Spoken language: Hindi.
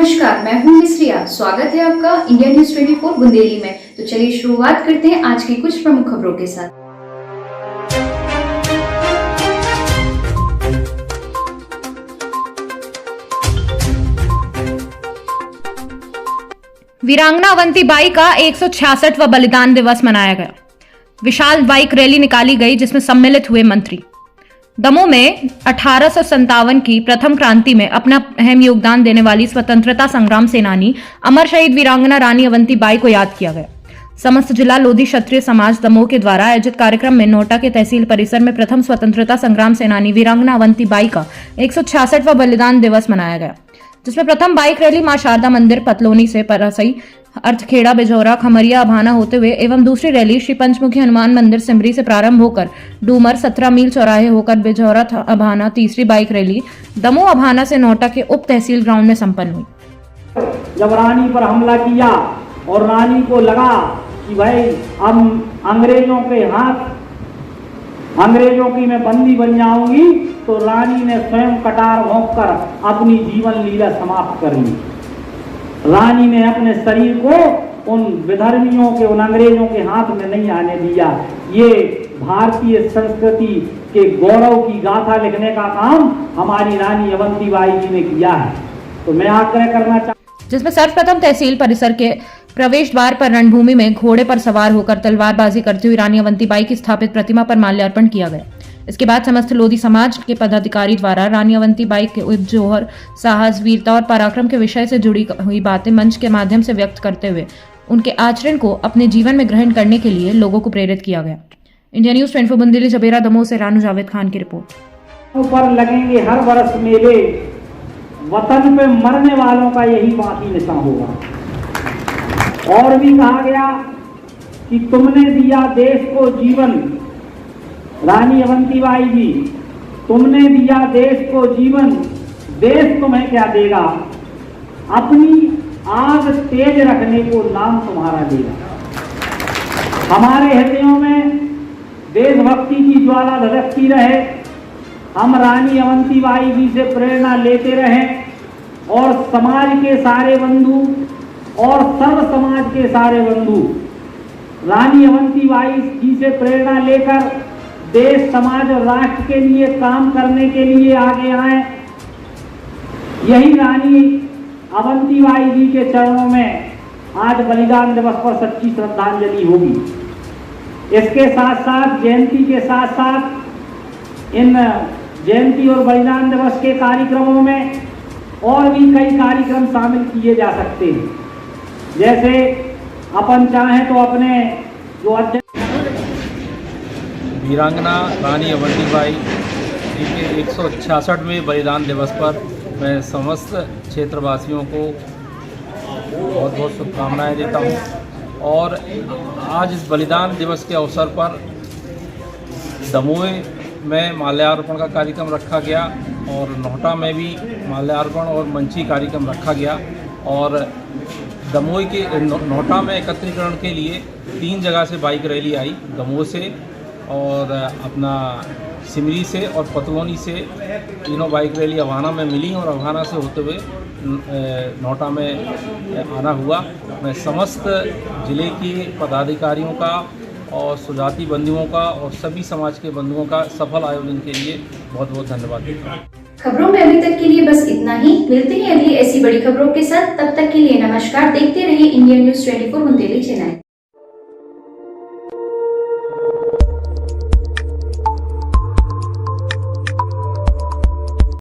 नमस्कार, मैं हूं मिस्रिया। स्वागत है आपका इंडिया न्यूज 24 बुंदेली में। तो चलिए शुरुआत करते हैं आज की कुछ प्रमुख खबरों के साथ। वीरांगना अवंती बाई का 166वां बलिदान दिवस मनाया गया। विशाल बाइक रैली निकाली गई जिसमें सम्मिलित हुए मंत्री। दमोह में 1857 की प्रथम क्रांति में अपना अहम योगदान देने वाली स्वतंत्रता संग्राम सेनानी अमर शहीद वीरांगना रानी अवंती बाई को याद किया गया। समस्त जिला लोधी क्षत्रिय समाज दमोह के द्वारा आयोजित कार्यक्रम में नोटा के तहसील परिसर में प्रथम स्वतंत्रता संग्राम सेनानी वीरांगना अवंती बाई का 166वां बलिदान दिवस मनाया गया, जिसमें प्रथम बाइक रैली मां शारदा मंदिर पतलोनी से परसई अर्थखेड़ा बिजौरा खमरिया अभाना होते हुए एवं दूसरी रैली श्री पंचमुखी हनुमान मंदिर सिमरी से प्रारंभ होकर डूमर 17 मील चौराहे होकर बिजौरा अभाना, तीसरी बाइक रैली दमोह अभाना से नोटा के उप तहसील ग्राउंड में संपन्न हुई। जब रानी पर हमला किया और रानी को लगा कि भाई अब अंग्रेजों की मैं बंदी बन जाऊंगी, तो रानी ने स्वयं कटार भोंककर अपनी जीवन लीला समाप्त कर ली। रानी ने अपने शरीर को उन विधर्मियों के, उन अंग्रेजों के हाथ में नहीं आने दिया। ये भारतीय संस्कृति के गौरव की गाथा लिखने का काम हमारी रानी अवंतीबाई जी ने किया है। तो मैं आग्रह करना चाहता, जिसमें सर्वप्रथम तहसील परिसर के प्रवेश द्वार पर रणभूमि में घोड़े पर सवार होकर तलवारबाजी करती हुई रानी अवंतीबाई की स्थापित प्रतिमा पर माल्यार्पण किया गया। इसके बाद समस्त लोधी समाज के पदाधिकारी द्वारा रानी अवंतीबाई के जोहर, साहस, वीरता और पराक्रम के विषय से जुड़ी हुई बातें मंच के माध्यम से व्यक्त करते हुए उनके आचरण को अपने जीवन में ग्रहण करने के लिए लोगों को प्रेरित किया गया। इंडिया न्यूज 24 बुंदेली जबेरा दमोह से रानू जावेद खान की रिपोर्ट। ऊपर लगेंगे हर वर्ष मेले, वतन पे मरने वालों का यही बाकी निशान होगा। और भी कहा गया कि तुमने दिया देश को जीवन, रानी अवंतीबाई जी, तुमने दिया देश को जीवन, देश तुम्हें क्या देगा? अपनी आग तेज रखने को नाम तुम्हारा देगा। हमारे हृदयों में देशभक्ति की ज्वाला धधकती रहे, हम रानी अवंतीबाई जी से प्रेरणा लेते रहें और समाज के सारे बंधु और सर्व समाज के सारे बंधु रानी अवंतीबाई जी से प्रेरणा लेकर देश, समाज और राष्ट्र के लिए काम करने के लिए आगे आए। यही रानी अवंतीबाई जी के चरणों में आज बलिदान दिवस पर सच्ची श्रद्धांजलि होगी। इसके साथ साथ जयंती के साथ साथ इन जयंती और बलिदान दिवस के कार्यक्रमों में और भी कई कार्यक्रम शामिल किए जा सकते हैं। जैसे अपन चाहें तो अपने जो अध्यक्ष वीरांगना रानी अवंतीबाई जी के 166वें बलिदान दिवस पर मैं समस्त क्षेत्रवासियों को बहुत बहुत शुभकामनाएं देता हूं। और आज इस बलिदान दिवस के अवसर पर दमोह में माल्यार्पण का कार्यक्रम रखा गया और नोटा में भी माल्यार्पण और मंची कार्यक्रम रखा गया। और दमोह के नोटा में एकत्रीकरण के लिए 3 जगह से बाइक रैली आई, दमोह से और अपना सिमरी से और पतलोनी से। तीनों बाइक रैली अभाना में मिली और अभाना से होते हुए नोटा में आना हुआ। मैं समस्त जिले के पदाधिकारियों का और सुजाति बंधुओं का और सभी समाज के बंधुओं का सफल आयोजन के लिए बहुत बहुत धन्यवाद देता हूँ। खबरों में अभी तक के लिए बस इतना ही। मिलते हैं अगली ऐसी बड़ी खबरों के साथ। तब तक के लिए नमस्कार। देखते रहिए इंडिया न्यूज 24 बुंदेली चैनल।